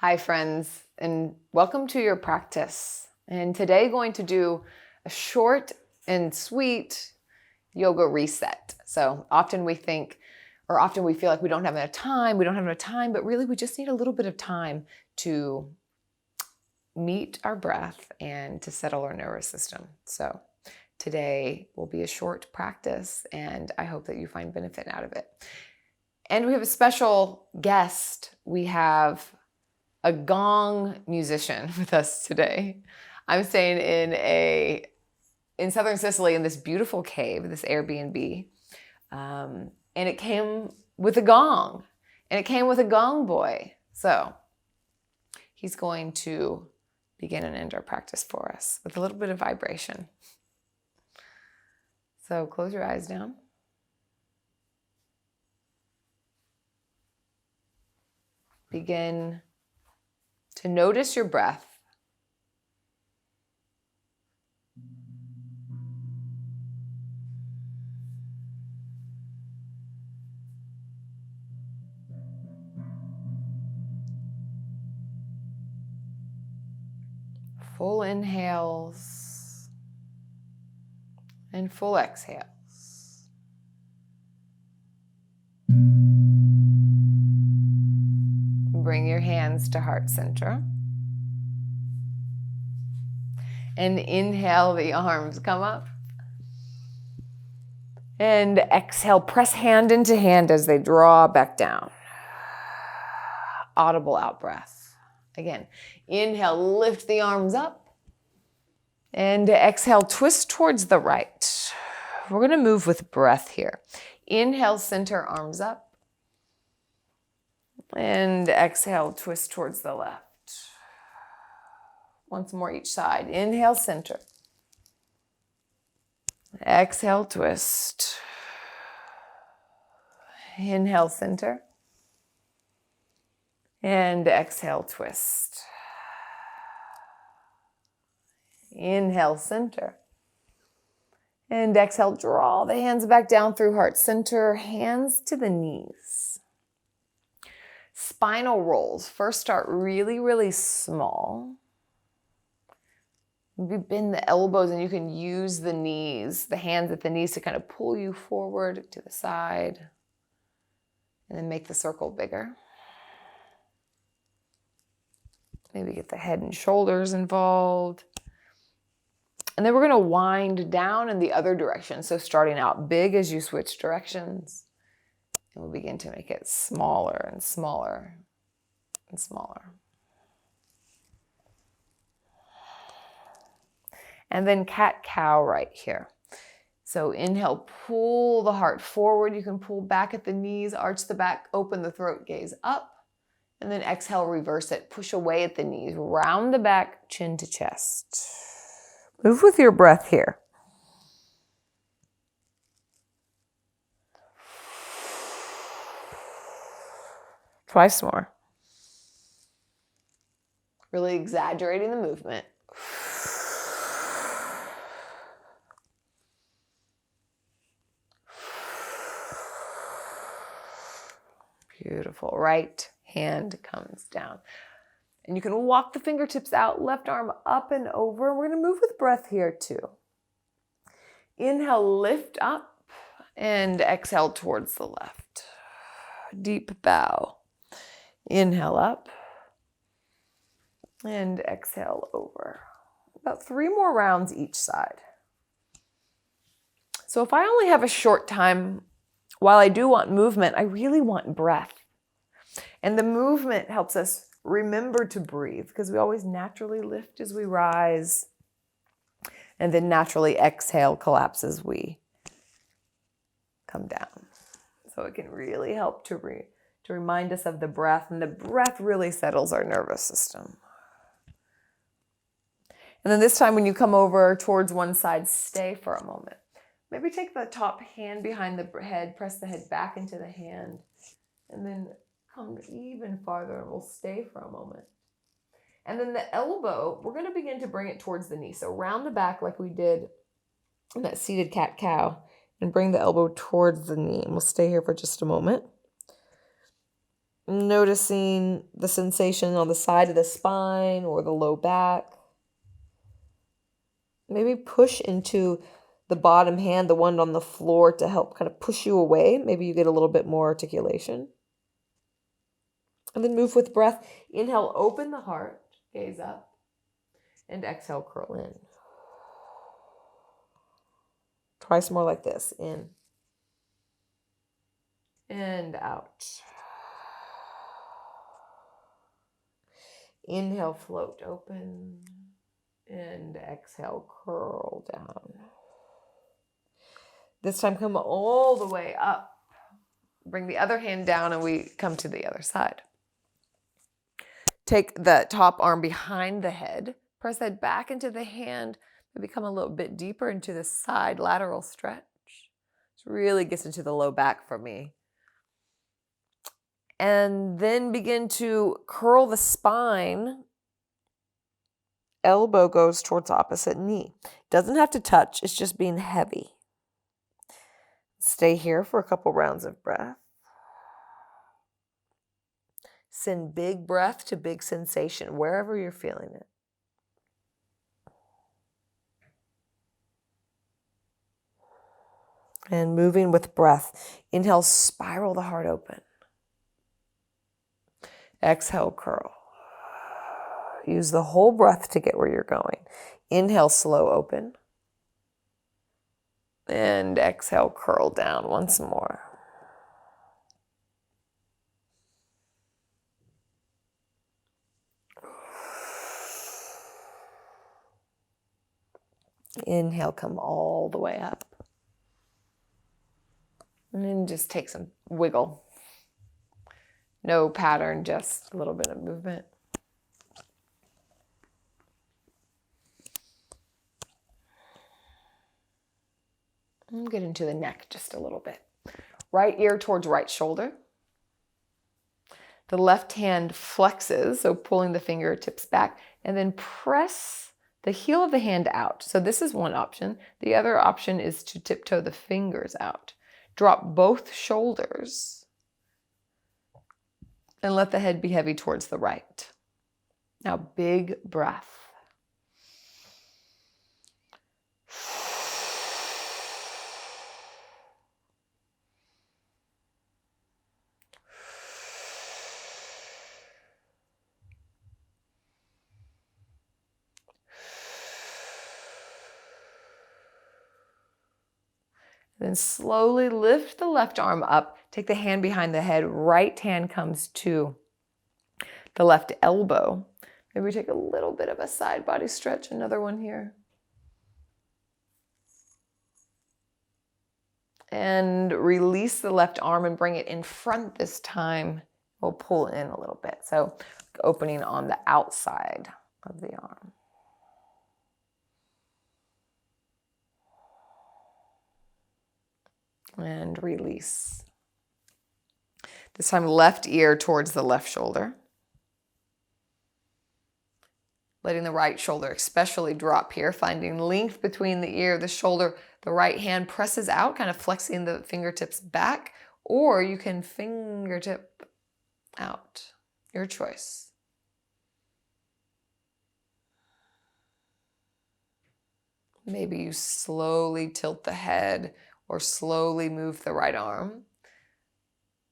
Hi friends, and welcome to your practice. And today going to do a short and sweet yoga reset. So often we think, or often we feel like we don't have enough time, but really we just need a little bit of time to meet our breath and to settle our nervous system. So today will be a short practice and I hope that you find benefit out of it. And we have a special guest. We have a gong musician with us today. I'm staying in southern Sicily in this beautiful cave, this Airbnb, and it came with a gong, and it came with a gong boy. So he's going to begin and end our practice for us with a little bit of vibration. So close your eyes down. Begin to notice your breath. Full inhales and full exhales. Bring your hands to heart center. And inhale, the arms come up. And exhale, press hand into hand as they draw back down. Audible out breath. Again, inhale, lift the arms up. And exhale, twist towards the right. We're going to move with breath here. Inhale, center, arms up. And exhale, twist towards the left. Once more each side. Inhale, center. Exhale, twist. Inhale, center. And exhale, twist. Inhale, center. And exhale, draw the hands back down through heart center, hands to the knees. Spinal rolls. First start really, really small. Maybe bend the elbows and you can use the knees, the hands at the knees to kind of pull you forward to the side. And then make the circle bigger. Maybe get the head and shoulders involved. And then we're going to wind down in the other direction. So starting out big as you switch directions. And we'll begin to make it smaller and smaller and smaller. And then cat-cow right here. So inhale, pull the heart forward. You can pull back at the knees, arch the back, open the throat, gaze up. And then exhale, reverse it. Push away at the knees, round the back, chin to chest. Move with your breath here. Twice more. Really exaggerating the movement. Beautiful. Right hand comes down. And you can walk the fingertips out, left arm up and over. We're going to move with breath here too. Inhale, lift up and exhale towards the left. Deep bow. Inhale up and exhale over. About 3 more rounds each side. So if I only have a short time, while I do want movement, I really want breath. And the movement helps us remember to breathe because we always naturally lift as we rise and then naturally exhale, collapse as we come down. So it can really help to remind us of the breath, and the breath really settles our nervous system. And then this time when you come over towards one side, stay for a moment. Maybe take the top hand behind the head, press the head back into the hand, and then come even farther, and we'll stay for a moment. And then the elbow, we're going to begin to bring it towards the knee. So round the back like we did in that seated cat-cow, and bring the elbow towards the knee. And we'll stay here for just a moment. Noticing the sensation on the side of the spine or the low back. Maybe push into the bottom hand, the one on the floor, to help kind of push you away. Maybe you get a little bit more articulation. And then move with breath. Inhale, open the heart, gaze up, and exhale, curl in. Twice more like this. In and out. Inhale, float open, and exhale, curl down. This time, come all the way up. Bring the other hand down, and we come to the other side. Take the top arm behind the head. Press that back into the hand. Maybe come a little bit deeper into the side lateral stretch. This really gets into the low back for me. And then begin to curl the spine. Elbow goes towards opposite knee. Doesn't have to touch, it's just being heavy. Stay here for a couple rounds of breath. Send big breath to big sensation, wherever you're feeling it. And moving with breath. Inhale, spiral the heart open. Exhale, curl. Use the whole breath to get where you're going. Inhale, slow open. And exhale, curl down once more. Inhale, come all the way up. And then just take some wiggle. No pattern, just a little bit of movement. And get into the neck just a little bit. Right ear towards right shoulder. The left hand flexes, so pulling the fingertips back, and then press the heel of the hand out. So this is one option. The other option is to tiptoe the fingers out. Drop both shoulders and let the head be heavy towards the right. Now, big breath. Then slowly lift the left arm up. Take the hand behind the head. Right hand comes to the left elbow. Maybe take a little bit of a side body stretch. Another one here. And release the left arm and bring it in front this time. We'll pull in a little bit. So opening on the outside of the arm. And release. This time left ear towards the left shoulder. Letting the right shoulder especially drop here, finding length between the ear, the shoulder. The right hand presses out, kind of flexing the fingertips back, or you can fingertip out. Your choice. Maybe you slowly tilt the head or slowly move the right arm.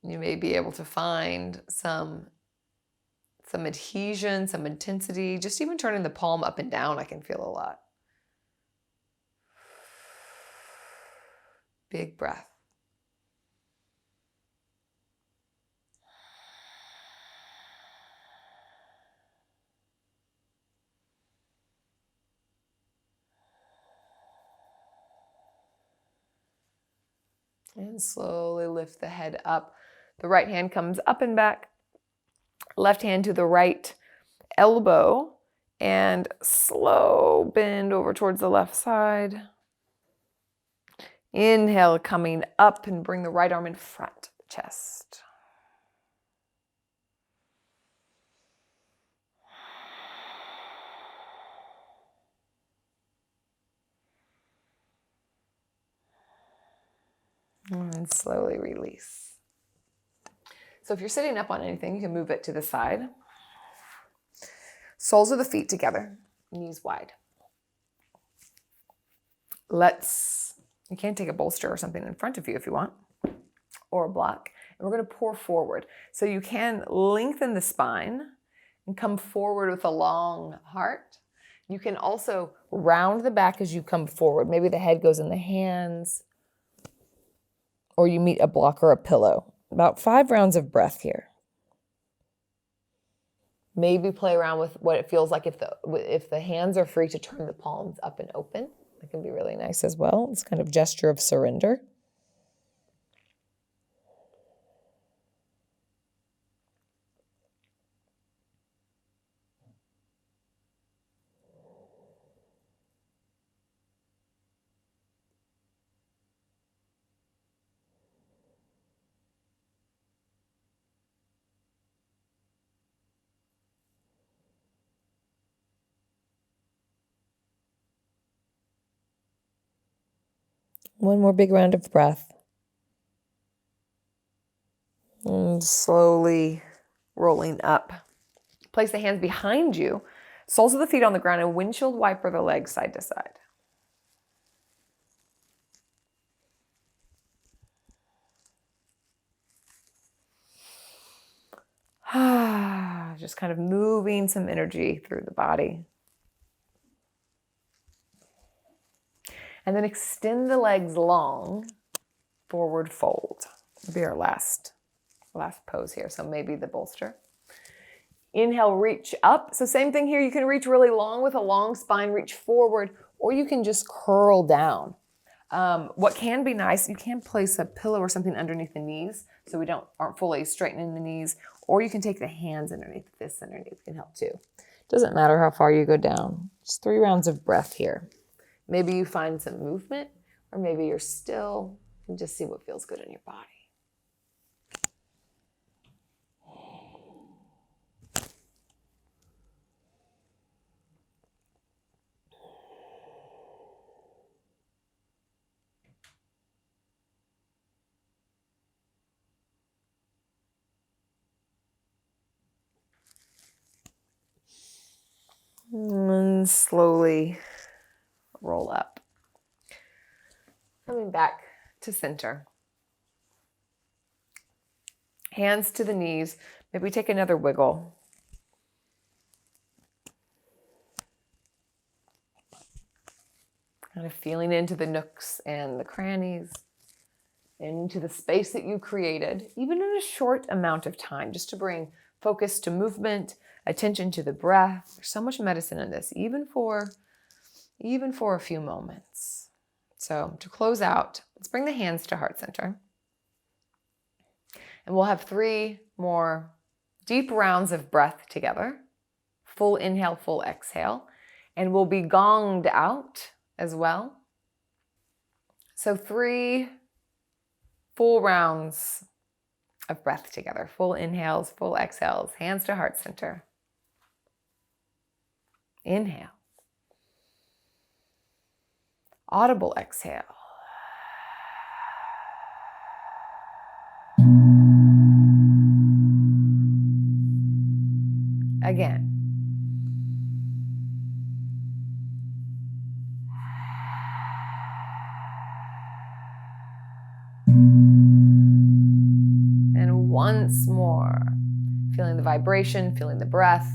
You may be able to find some adhesion, some intensity. Just even turning the palm up and down, I can feel a lot. Big breath. And slowly lift the head up. The right hand comes up and back. Left hand to the right elbow. And slow bend over towards the left side. Inhale, coming up, and bring the right arm in front of the chest. And slowly release. So if you're sitting up on anything, you can move it to the side. Soles of the feet together, knees wide. You can take a bolster or something in front of you if you want, or a block. And we're going to pour forward. So you can lengthen the spine and come forward with a long heart. You can also round the back as you come forward. Maybe the head goes in the hands, or you meet a block or a pillow. About 5 rounds of breath here. Maybe play around with what it feels like if the hands are free to turn the palms up and open. That can be really nice as well. It's kind of gesture of surrender. One more big round of breath. And slowly rolling up. Place the hands behind you, soles of the feet on the ground, and windshield wiper the legs side to side. Just kind of moving some energy through the body. And then extend the legs long, forward fold. It'll be our last pose here. So maybe the bolster. Inhale, reach up. So same thing here. You can reach really long with a long spine, reach forward, or you can just curl down. What can be nice, you can place a pillow or something underneath the knees so we aren't fully straightening the knees, or you can take the hands underneath. This underneath can help too. Doesn't matter how far you go down. Just 3 rounds of breath here. Maybe you find some movement, or maybe you're still and just see what feels good in your body. And slowly roll up. Coming back to center. Hands to the knees. Maybe take another wiggle. Kind of feeling into the nooks and the crannies, into the space that you created, even in a short amount of time, just to bring focus to movement, attention to the breath. There's so much medicine in this, even for a few moments. So to close out, let's bring the hands to heart center. And we'll have 3 more deep rounds of breath together. Full inhale, full exhale. And we'll be gonged out as well. So 3 full rounds of breath together. Full inhales, full exhales, hands to heart center. Inhale. Audible exhale. Again. And once more, feeling the vibration, feeling the breath.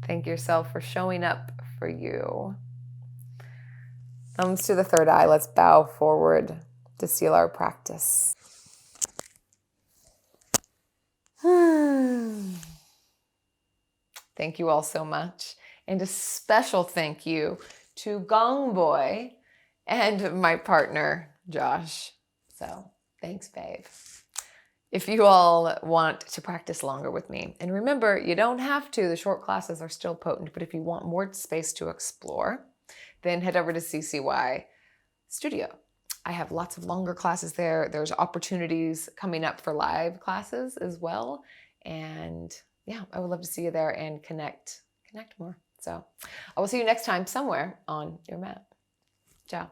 Thank yourself for showing up for you. Thumbs to the third eye. Let's bow forward to seal our practice. Thank you all so much. And a special thank you to Gong Boy and my partner, Josh. So thanks, babe. If you all want to practice longer with me, and remember, you don't have to, the short classes are still potent, but if you want more space to explore, then head over to CCY Studio. I have lots of longer classes there. There's opportunities coming up for live classes as well. And yeah, I would love to see you there and connect more. So I will see you next time somewhere on your mat. Ciao.